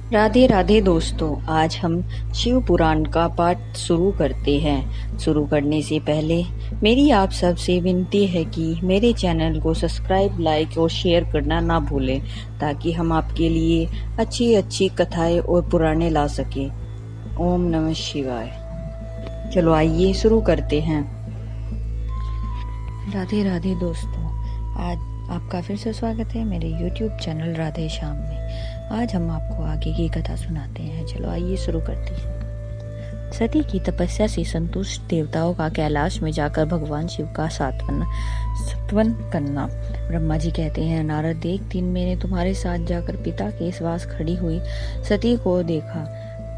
राधे राधे दोस्तों, आज हम शिव पुराण का पाठ शुरू करते हैं। शुरू करने से पहले मेरी आप सबसे विनती है कि मेरे चैनल को सब्सक्राइब, लाइक और शेयर करना ना भूलें, ताकि हम आपके लिए अच्छी अच्छी कथाएं और पुराणे ला सकें। ओम नमः शिवाय। चलो आइए शुरू करते हैं। राधे राधे दोस्तों, आज आपका फिर से स्वागत है मेरे YouTube चैनल राधे श्याम में। आज हम आपको आगे की कथा सुनाते हैं। चलो आइए शुरू करते हैं। सती की तपस्या से संतुष्ट देवताओं का कैलाश में जाकर भगवान शिव का सात्वन करना। ब्रह्मा जी कहते हैं, नारद, एक दिन मैंने तुम्हारे साथ जाकर पिता के पास खड़ी हुई सती को देखा।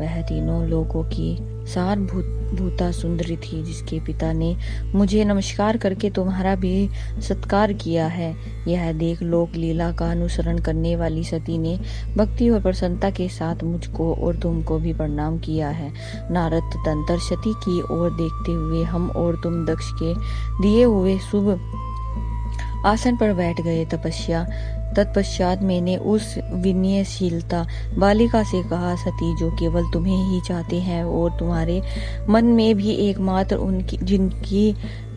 वह तीनों लोगों की सारभूता सुंदरी थी, जिसके पिता ने मुझे नमस्कार करके तुम्हारा भी सत्कार किया है। यह देख लोक लीला का अनुसरण करने वाली सती ने भक्ति और प्रसन्नता के साथ मुझको और तुमको भी प्रणाम किया है। नारद तदंतर सती की ओर देखते हुए हम और तुम दक्ष के दिए हुए शुभ आसन पर बैठ गए। तत्पश्चात मैंने उस विनयशीलता बालिका से कहा, सती, जो केवल तुम्हें ही चाहते हैं और तुम्हारे मन में भी एकमात्र उनकी जिनकी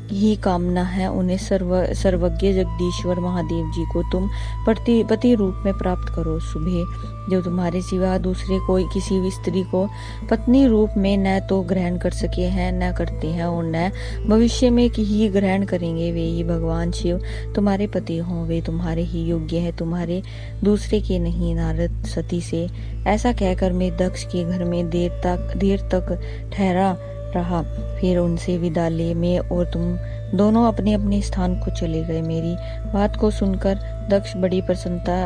ही कामना है, उन्हें सर्वज्ञ जगदीश्वर महादेव जी को तुम पति रूप में प्राप्त करो। सुबह जो तुम्हारे सिवा दूसरे कोई किसी स्त्री को पत्नी रूप में न तो ग्रहण कर सके हैं, न करते हैं और न भविष्य में ही ग्रहण करेंगे, वे ही भगवान शिव तुम्हारे पति हों। वे तुम्हारे ही योग्य है, तुम्हारे दूसरे के नहीं। नारद सती से ऐसा कहकर मैं दक्ष के घर में देर तक ठहरा रहा। फिर उनसे विदा ले मैं और तुम दोनों अपने अपने स्थान को चले गए। मेरी बात को सुनकर दक्ष बड़ी प्रसन्नता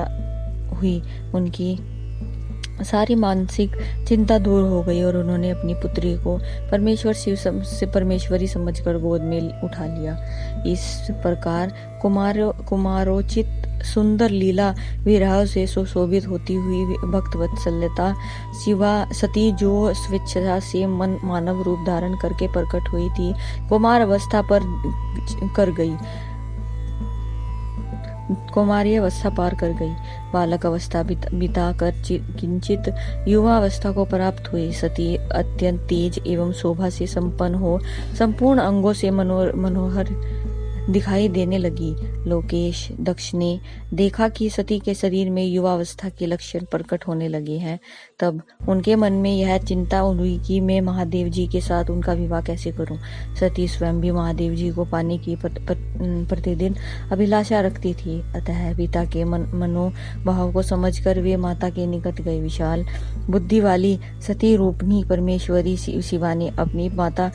हुई। उनकी सारी मानसिक चिंता दूर हो गई और उन्होंने अपनी पुत्री को परमेश्वरी समझकर गोद में उठा लिया। इस प्रकार कुमारोचित सुंदर लीला विरह से सुशोभित होती हुई भक्त वत्सलता शिवा सती, जो स्वेच्छा से मानव रूप धारण करके प्रकट हुई थी, कुमार अवस्था पार कर गई। बालक अवस्था बिता कर किंचित युवा अवस्था को प्राप्त हुई। सती अत्यंत तेज एवं शोभा से संपन्न हो संपूर्ण अंगों से मनोहर दिखाई देने लगी। लोकेश दक्ष ने देखा कि सती के शरीर में युवावस्था के लक्षण प्रकट होने लगे हैं। तब उनके मन में यह चिंता हुई कि मैं महादेव जी के साथ उनका विवाह कैसे करूं। सती स्वयं भी महादेव जी को पाने की प्रतिदिन अभिलाषा रखती थी। अतः पिता के मनोभाव को समझकर वे माता के निकट गए। विशाल बुद्धि वाली सती रूपनी परमेश्वरी शिवा ने अपनी माता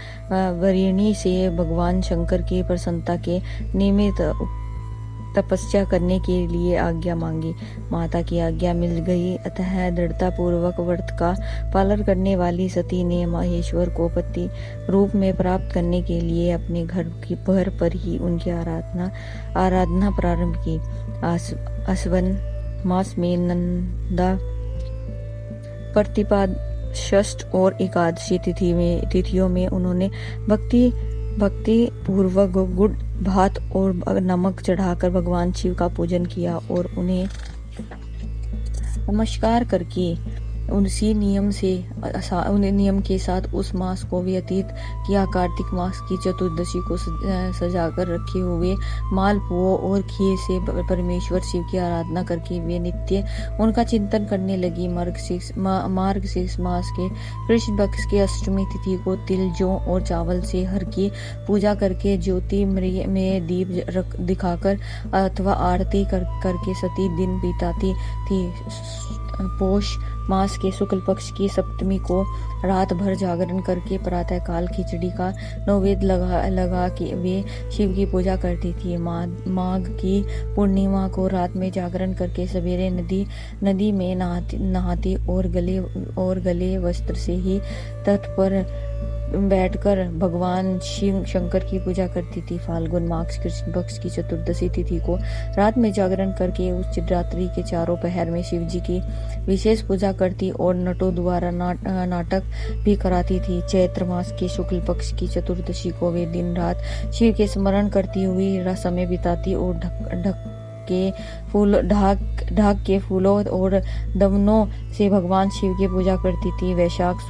वरिणी से भगवान शंकर की प्रसन्नता के निमित्त तपस्या करने के लिए आज्ञा मांगी। माता की आज्ञा मिल गई। अतः दृढ़ता पूर्वक व्रत का पालन करने वाली सती ने महेश्वर को पति रूप में प्राप्त करने के लिए अपने घर पर ही उनकी आराधना प्रारंभ की। आश्विन मास में नंदा प्रतिपदा, षष्ठ और एकादशी तिथियों में उन्होंने भक्ति पूर्वक गुड़ भात और नमक चढ़ाकर भगवान शिव का पूजन किया और उन्हें नमस्कार करके उसी नियम के साथ उस मास को व्यतीत किया। कार्तिक मास की चतुर्दशी को सजाकर रखे हुए मालपुओं और खीर से परमेश्वर शिव की आराधना करके वे नित्य उनका चिंतन करने लगी। मार्गशीर्ष मास के कृष्ण पक्ष की अष्टमी तिथि को तिल, जौ और चावल से हर की पूजा करके ज्योति में दीप दिखाकर अथवा आरती करके सती दिन बिताती थी। पोष मास के शुक्ल पक्ष की सप्तमी को रात भर जागरण करके प्रातः काल खिचड़ी का नैवेद्य लगा के वे शिव की पूजा करती थी। माघ की पूर्णिमा को रात में जागरण करके सवेरे नदी में नहाती और गले वस्त्र से ही तट पर बैठकर भगवान शिव शंकर की पूजा करती थी। फाल्गुन मास कृष्ण पक्ष की चतुर्दशी तिथि को रात में जागरण करके उस रात्रि के चारों पहर में शिव जी की विशेष पूजा करती और नटों द्वारा नाटक भी कराती थी। चैत्र मास के शुक्ल पक्ष की चतुर्दशी को वे दिन रात शिव के स्मरण करती हुई समय बिताती और ढाक के फूलों और दवनों से भगवान शिव की पूजा करती थी। वैशाख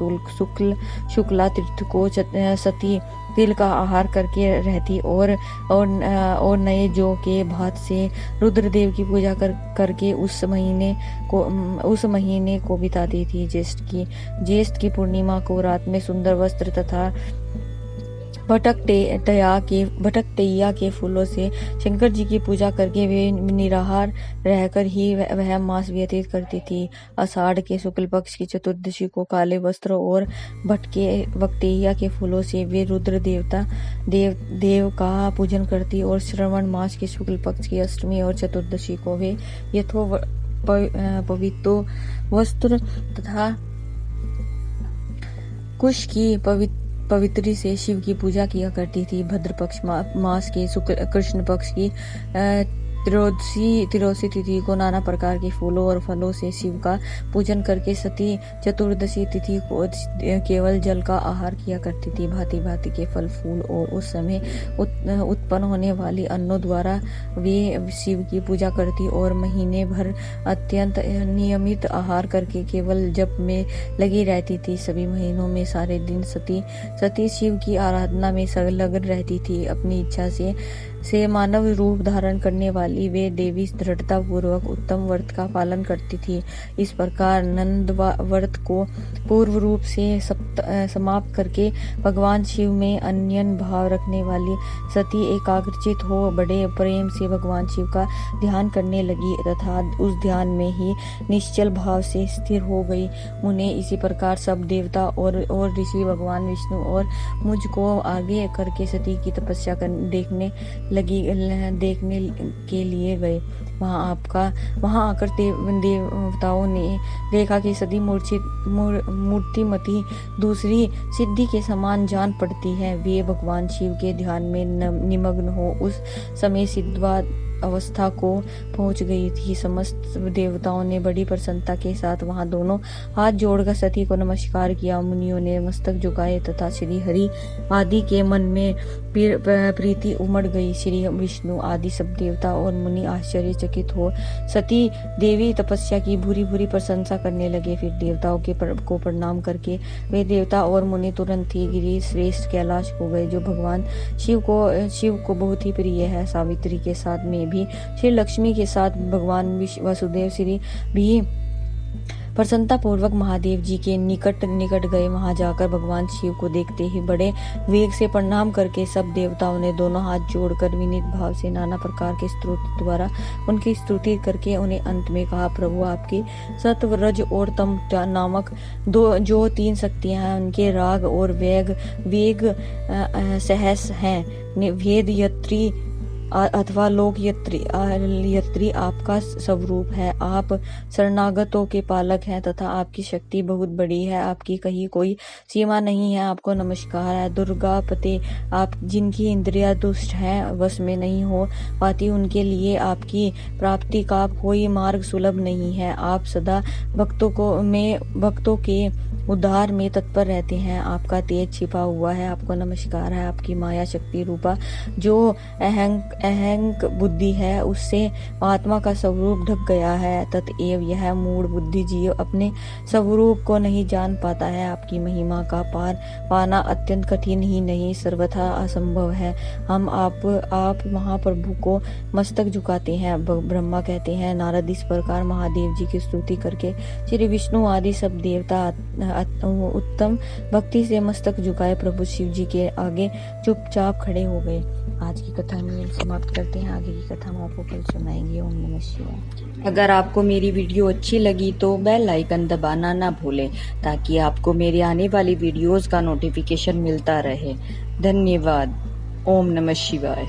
शुक्ला तीर्थ को सती तिल का आहार करके रहती और नए जौ के भात से रुद्रदेव की पूजा करके उस महीने को बिताती थी। ज्येष्ठ की पूर्णिमा को रात में सुंदर वस्त्र तथा भटकटैया के फूलों से शंकर जी की पूजा करके वे निराहार रहकर ही वह मास व्यतीत करती थी। आषाढ़ के शुक्ल पक्ष की चतुर्दशी को काले वस्त्र और भटकटैया के फूलों से वे रुद्र देव का पूजन करती और श्रवण मास के शुक्ल पक्ष की अष्टमी और चतुर्दशी को वे पवित्र वस्त्र तथा कुश की पवित्री से शिव की पूजा किया करती थी। भद्र पक्ष मास के कृष्ण पक्ष की त्रयोदशी तिथि को नाना प्रकार के फूलों और फलों से शिव का पूजन करके सती चतुर्दशी तिथि को केवल जल का आहार किया करती थी। भांति भांति के फल फूल और उस समय उत्पन्न होने वाली अन्नों द्वारा वे शिव की पूजा करती और महीने भर अत्यंत नियमित आहार करके केवल जप में लगी रहती थी। सभी महीनों में सारे दिन सती शिव की आराधना में संलग्न रहती थी। अपनी इच्छा से मानव रूप धारण करने वाली वे देवी दृढ़ता पूर्वक उत्तम व्रत का पालन करती थी। इस प्रकार नंद व्रत को पूर्व रूप से समाप्त करके भगवान शिव में अन्यन भाव रखने वाली सती एकाग्रचित हो बड़े प्रेम से भगवान शिव का ध्यान करने लगी तथा उस ध्यान में ही निश्चल भाव से स्थिर हो गई। उन्हें इसी प्रकार सब देवता और ऋषि भगवान विष्णु और मुझ को आगे करके सती की तपस्या देखने के लिए गए। वहां आकर देवताओं ने देखा कि सती मूर्तिमती दूसरी सिद्धि के समान जान पड़ती है। वे भगवान शिव के ध्यान में निमग्न हो उस समय सिद्धवा अवस्था को पहुंच गई थी। समस्त देवताओं ने बड़ी प्रसन्नता के साथ वहां दोनों हाथ जोड़कर सती को नमस्कार किया। मुनियों ने मस्तक झुकाए तथा श्री हरि आदि के मन में प्रीति उमड़ गई। श्री विष्णु आदि सब देवता और मुनि आश्चर्यचकित हो सती देवी तपस्या की भूरी प्रशंसा करने लगे। फिर देवताओं को प्रणाम करके वे देवता और मुनि तुरंत ही गिरि श्रेष्ठ कैलाश को गए, जो भगवान शिव को बहुत ही प्रिय है। सावित्री के साथ में भी श्री लक्ष्मी के साथ भगवान वसुदेव श्री भी प्रसन्नता पूर्वक महादेव जी के निकट गए। वहां जाकर भगवान शिव को देखते ही बड़े वेग से प्रणाम करके सब देवताओं ने दोनों हाथ जोड़कर विनीत भाव से नाना प्रकार के स्तोत्र द्वारा उनकी स्तुति करके उन्हें अंत में कहा, प्रभु आपकी सत्व रज और तम नामक जो 3 शक्तियां हैं उनके राग और वेग सहस हैं। वेद यत्री अथवा लोक यत्री आपका स्वरूप है। आप शरणागतों के पालक हैं तथा आपकी शक्ति बहुत बड़ी है। आपकी कहीं कोई सीमा नहीं है। आपको नमस्कार है। दुर्गापते, आप जिनकी इंद्रियां दुष्ट हैं, वश में नहीं हो पाती, उनके लिए आपकी प्राप्ति का कोई मार्ग सुलभ नहीं है। आप सदा भक्तों के उद्धार में तत्पर रहते हैं। आपका तेज छिपा हुआ है। आपको नमस्कार है। आपकी माया शक्ति रूपा जो अहंक बुद्धि है, उससे आत्मा का स्वरूप ढक गया है। ततएव यह मूढ़ बुद्धि जीव अपने स्वरूप को नहीं जान पाता है। आपकी महिमा का पार पाना अत्यंत कठिन ही नहीं, सर्वथा असंभव है। हम आप महाप्रभु को मस्तक झुकाते हैं। ब्रह्मा कहते हैं, नारद इस प्रकार महादेव जी की स्तुति करके श्री विष्णु आदि सब देवता उत्तम भक्ति से मस्तक झुकाए प्रभु शिव जी के आगे चुपचाप खड़े हो गए। आज की कथा में समाप्त करते हैं। आगे की कथा हम आपको कल सुनाएंगे। ओम नमः शिवाय। अगर आपको मेरी वीडियो अच्छी लगी तो बेल आइकन दबाना ना भूलें, ताकि आपको मेरी आने वाली वीडियोस का नोटिफिकेशन मिलता रहे। धन्यवाद। ओम नमः शिवाय।